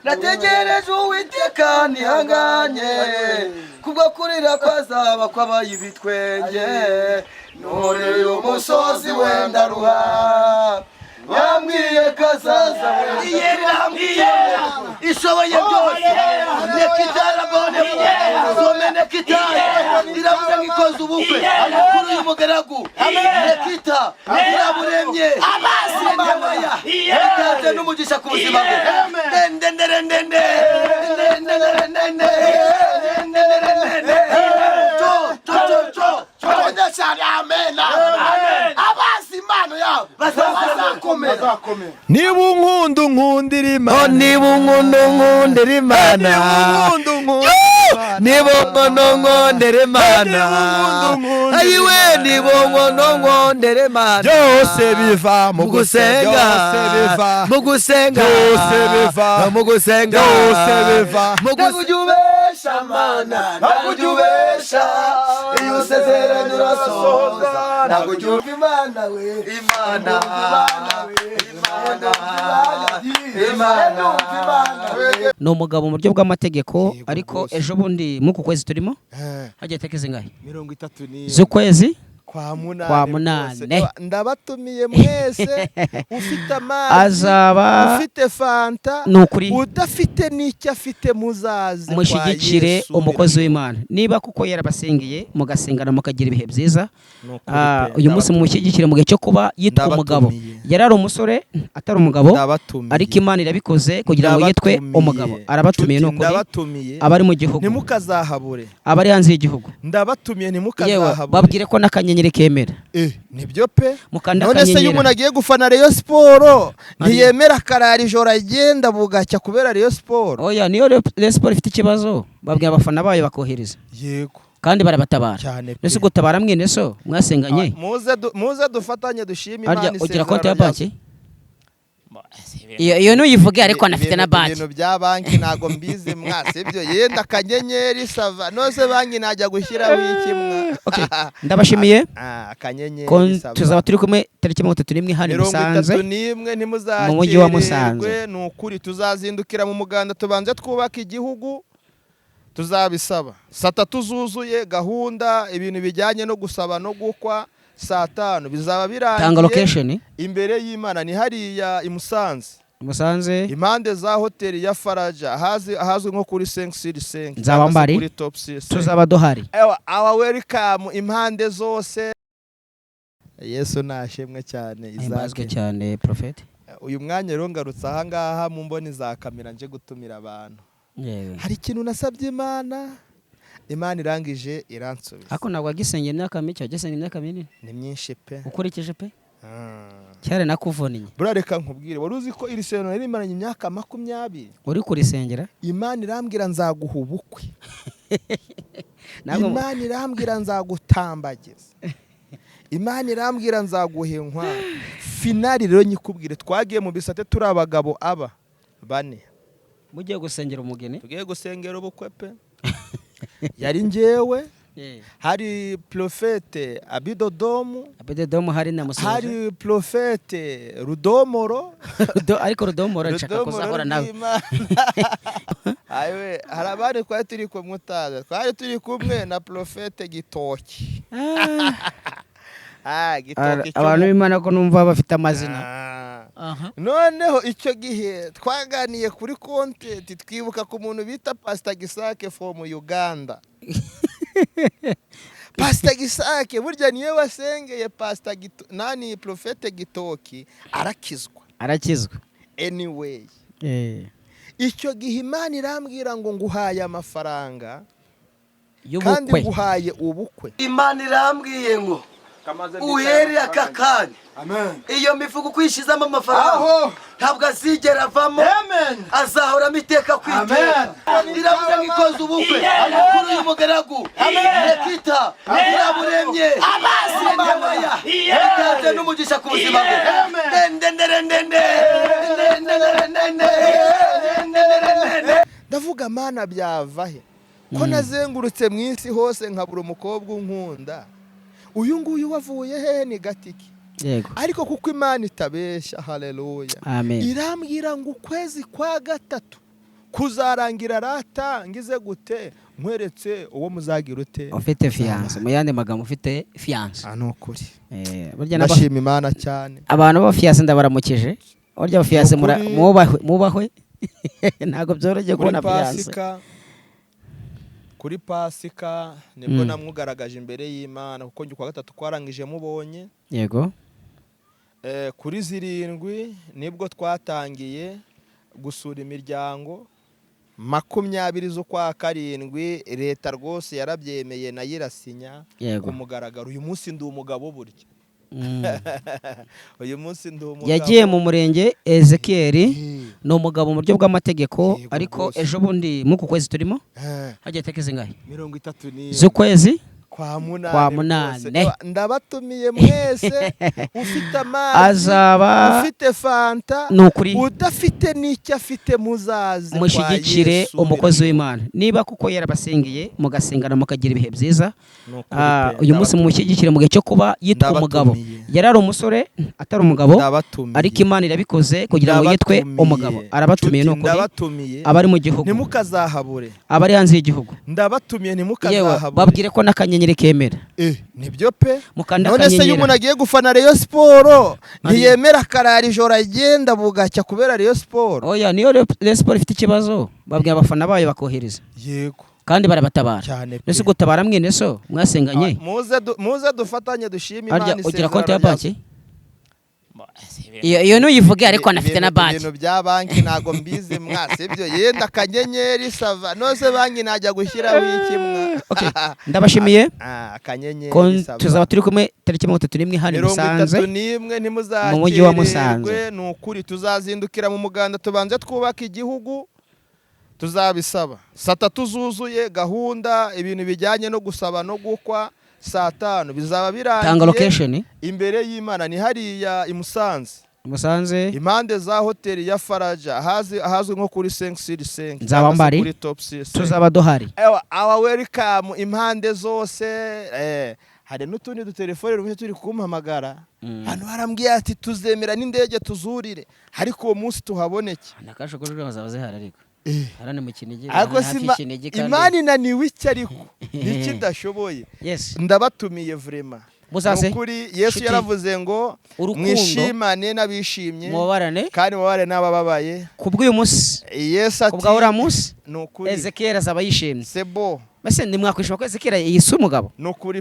nategereje Uwiteka nihanganye kubwo kurira kwazaba kwabaye ibitwenge none umusozi wenda ruha yambwiye kazaza yambwiye ishoboye byose nekitara bone some nekitara iravuze ngikoze ubukwe kuri uyu mugaragu nekita iraburemye amasimaya ikaze n'umugisha ku buzima bwe ndende niba unkunda unkundira Imana niba unkunda unkundira Imana niba unkunda unkundira Imana ayiwe niba unkunda unkundira Imana byose biva mu gusenga mu gusenga mu gusenga ntakujyubesha Mana ntakujyubesha iyo usezeranye urasohoza ntakujyubesha Imana we Imana ni umugabo mu buryo bw'amategeko ariko ejo bundi mu kwezi turimo hagiye tekeze ngahe 30 z'ukwezi kwa munane ndabatumiye mwese ufite amazi azaba ufite fanta nukuri udafite n'icyo afite muzaze mushigikire umukozi w'Imana niba kuko yarabasengeye mugasengana mukagira ibihe byiza uyu munsi mumushyigikire mu gihe cyo kuba yitwa umugabo yarari umusore atari umugabo ariko Imana irabikoze kugira ngo yitwe umugabo arabatumiye no kuri abari mu gihugu ntimukazahabure abari hanze y'igihugu ndabatumiye ntimukazahabure babwire ko n'akanyenyeri kemera nibyo pe none se iyo umuntu agiye gufana Rayon Sport ntiyemera karara ijoro agenda bugacya kubera Rayon Sport oya niyo Rayon Sport ifite ikibazo babwira abafana bayo bakohereza yego kandi barabatabara nese gutabara mwene so mwasenganye muze dufatanye dushime Imana ugira konti ya banki iyo nuyivuge ariko anafite na banki ibintu bya banki nago mbizi mwasibyo yenda akanyenyeri sava nose banki najya gushyiraho ikimwa ndabashimiye akanyenyeri sava tuzaba turi kumwe tariki 31 hano i Musanze 31 ntimuzakirwe mu mujyi wa Musanze nukuri tuzazindukira mu muganda tubanze twubaka igihugu tuzabisaba sata tuzuzuye gahunda ibintu bijyanye no gusaba no gukwa saa 5 bizaba birangiye tanga location imbere y'Imana ni hariya i Musanze impande za hoteli ya Faraja hazwi nko kuri 5 nzaba mbari tuzaba duhari awa welcome impande zose Yesu nashemwe cyane izazwe cyane prophet uyu mwanya rero ngarutse aha ngaha mu mboni za kamera nje gutumira abantu hari ikintu nasabye Imana irangije iransubiza ako nagwa gisenge imyaka mike gisenge imyaka minini ni myinshi pe ukurikije pe cyare nakuvuniye burareka nkubwire wari uzi ko iri seno riri maranye imyaka 20 uri kurisengera Imana irambwira nzaguha ubukwe Imana irambwira nzagutambagiza Imana irambwira nzaguha inkwano finali rero nyikubwire twagiye mu bisate turi abagabo aba 4 mugiye gusengera umugeni tugiye gusengera ubukwe pe yari njewe hari Profete Abidodomu hari na Musoje hari Profete Rudomoro ariko Rudomoro nshaka kuzahora nawe ayiwe harabari kwa turi ko mutaza twari turi kumwe na Profete Gitoki Gitoki abantu b'Imana ko numva bafite amazina noneho icyo gihe twaganiye kuri content twibuka ku muntu bita Pastor Gisake from Uganda Pastor Gisake burya niwe wasengeye Pastor nani Profete Gitoki arakizwa anyway icyo gihe Imana irambwira ngo nguhaye amafaranga kandi nguhaye ubukwe Imana irambwiye ngo uhereye aka kanya iyo mifuko kwishizamo amafaranga ntabwo azigera avamo azahoramo iteka kwiteka iravuze ngikoze ubukwe kuri uyu mugaragu nekita iraburemye amasimaya ikaze n'umugisha ku buzima bwe ndavuga Mana byavahe ko nazengurutse mu isi hose nkabura umukobwa unkunda uyu nguyu wavuye hehe ni gatiki ariko kuko Imana itabesha haleluya irambwira ngo ukwezi kwa gatatu kuzarangira rata ngize gute nkweretse uwo muzagira ute ufite fiance mu yandi magambo ufite fiance nukuri burya ndashima Imana cyane abantu ba fiance ndabaramukije burya fiance mubahwe ntago byoroshye kubona fiance kuri Pasika nibwo namwugaragaje imbere y'Imana kuko njye kwa gatatu kwarangije mubonye yego kuri 7 nibwo twatangiye gusura imiryango 20 z'ukwa 7 leta rwose yarabyemeye na yirasinya ku mugaragaro uyu munsi ndi umugabo burya uyu munsi ndi umugabo yagiye mu murenge Ezekiel no umugabo mu buryo bw'amategeko ariko ejo bundi mu kwezi turimo hagiye tekeze ngahe 30 z'ukwezi kwa munane ndabatumiye mwese ufite amazi azaba ufite fanta udafite n'icyo afite muzaze mushyigikire umukozi w'Imana niba kuko yarabasengeye mugasengana mukagira ibihe byiza uyu munsi mushyigikire mu gihe cyo kuba yitwa umugabo yarari umusore atari umugabo ariko Imana irabikoze kugira ngo yitwe umugabo arabatumiye n'ukuri abari mu gihugu ntimukazahabure abari hanze y'igihugu ndabatumiye ntimukazahabure babwire ko n'akanyenyeri kemera nibyo pe none se iyo umuntu agiye gufana Rayon Sport ntiyemera karara ijoro agenda bugacya kubera Rayon Sport oya niyo Rayon Sport ifite ikibazo babwira abafana bayo bakohereza yego kandi barabatabara nese gutabara mwene so mwasenganye muze dufatanye dushime Imana isezerano ugira konti ya banki iyo nuyivuge ariko anafite na banki ibintu bya banki nago mbize mwasebyo yenda akanyenyeri sava nose banki najya gushyiraho ikimwa ndabashimiye akanyenyeri sava tuzaba turi kumwe tariki 31 hano Musanze 31 ntimuzakire mu mujyi wa Musanze nukuri tuzazindukira mu muganda tubanze twubaka igihugu tuzabisaba saa 3 zuzuye gahunda ibintu bijyanye no gusaba no gukwa saa 5 bizaba birangiye tanga location imbere y'Imana ni hariya i Musanze impande za hoteli ya Faraja ahazwi nko kuri 5 nzabambari kuri top 6 tuzaba duhari our welcome impande zose hari n'utundi dutelefone rumwe turi kumpamagara hano harambwiye ati tuzemera n'indege tuzurire ariko uwo munsi tuhaboneke nakasho kuri bazaba zihari ariko harane mu Kinigi ariko Imana inaniwe iki ariko niki ndashoboye ndabatumiye vraiment muzaze kuri Yesu yaravuze ngo mwishimane n'abishimye kandi mubare n'abababaye kubw'uyu munsi Yesu ati kubwa munsi nukuri Ezekiel azaba yishimye sebo base ndi mwakwishwa ko Ezekiel yise umugabo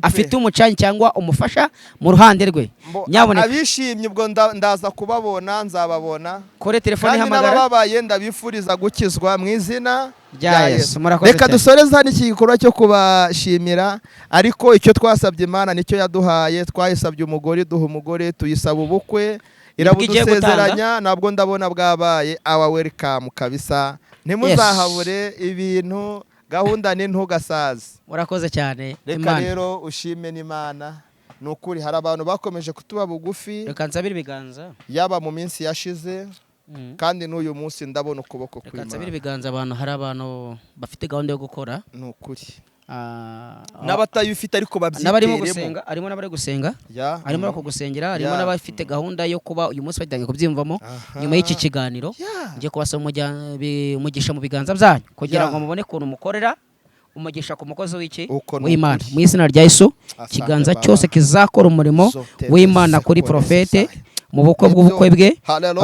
afite umucanyi cyangwa umufasha mu ruhande rwe nyabone abishimye ubwo ndaza kubabona nzababona kore telefone hamagara kandi n'ababaye ndabifuriza gukizwa mu izina rya Yesu murakoze reka dusoreza hano iki gikorwa cyo kubashimira ariko icyo twasabye Imana nicyo yaduhaye twayisabye umugore duha umugore tuyisaba ubukwe irabudusezeranya nabwo ndabona bwabaye our welcome kabisa ntimuzahabure ibintu gahunda ni ntugasaze murakoze cyane reka rero ushime n'Imana nukuri hari abantu bakomeje kutuba bugufi reka nsabira ibiganza yaba mu minsi yashize kandi n'uyu munsi ndabona ukuboko kw'Imana reka nsabira ibiganza abantu hari abantu bafite gahunda yo gukora nukuri n'abatayifite ariko babyiteremo n'abarimo gusenga harimo n'abari gusenga harimo bakugusengera harimo n'abafite gahunda yo kuba uyu munsi batangiye kubyimvamo nyuma y'iki kiganiro ngiye kubasaba umugisha mu biganza byanyu kugira ngo mubone ukuntu mukorera umugisha ku mukozi w'Imana mu izina rya Yesu ikiganza cyose kizakora umurimo w'Imana kuri profete mu bukwe bw'ubukwe bwe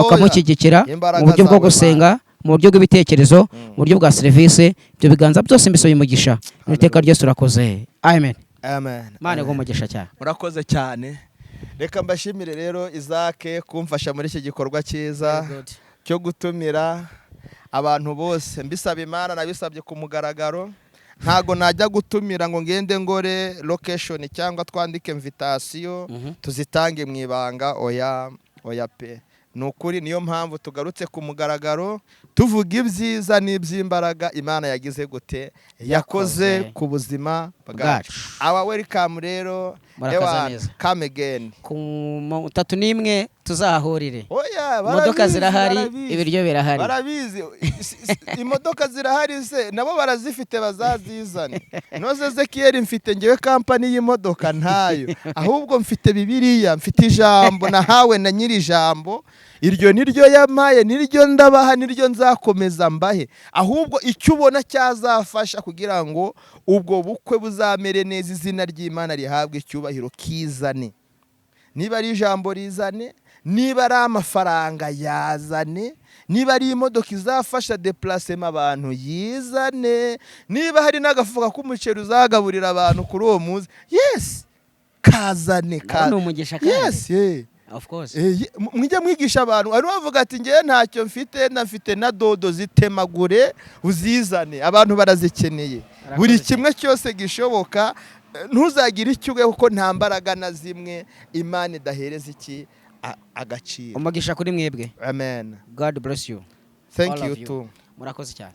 akamushyigikira mu buryo bwo gusenga mu buryo bw'ibitekerezo mu buryo bwa serivisi ibyo biganza byose mbisoye umugisha n'iteka ryose urakoze amen Imana igumugisha cyane murakoze cyane reka mbashimire rero Isaac kumfasha muri iki gikorwa cyiza cyo gutumira abantu bose mbisaba Imana nabisabye ku mugaragaro ntago najya gutumira ngo ngende ngore location cyangwa twandike invitation tuzitange mu ibanga oya pe nukuri niyo mpamvu tugarutse ku mugaragaro tuvuga ibyiza n'iby'imbaraga Imana yagize gute yakoze ku buzima bwacu our welcome rero come again ku 31 tuzahurire. Oya, imodoka zirahari, ibiryo birahari. Barabizi. Imodoka zirahari se nabo barazifite bazazizane. Noze Ezekiel mfite ngewe kampani y'imodoka ntayo. Ahubwo mfite Bibiliya, mfite ijambo nahawe na nyiri ijambo. Iryo niryo yamaye, niryo ndabaha, niryo nzakomeza mbahe. Ahubwo icyo ubona cyazafasha kugira ngo ubwo bukwe buzamere neza, izina ry'Imana rihabwe icyubahiro kizane. Niba ari ijambo rizane, niba ari amafaranga yazane, niba ari imodoka izafasha deplacement abantu yizane, niba hari n'agafuka k'umuceri uzagaburira abantu kuri uwo muzi, yes, kazane. Yes, of course. Mwijya mwigisha abantu, ari bavuga ati ngiye ntacyo mfite, nafite na dodo zitemagure uzizane, abantu barazikeneye. Buri kimwe cyose gishoboka, ntuzagire icyo uge kuko nta mbaraga na zimwe Imana idahereza iki agaciro. Umugisha kuri mwebwe. Amen. God bless you. Thank you too. Murakoze cyane.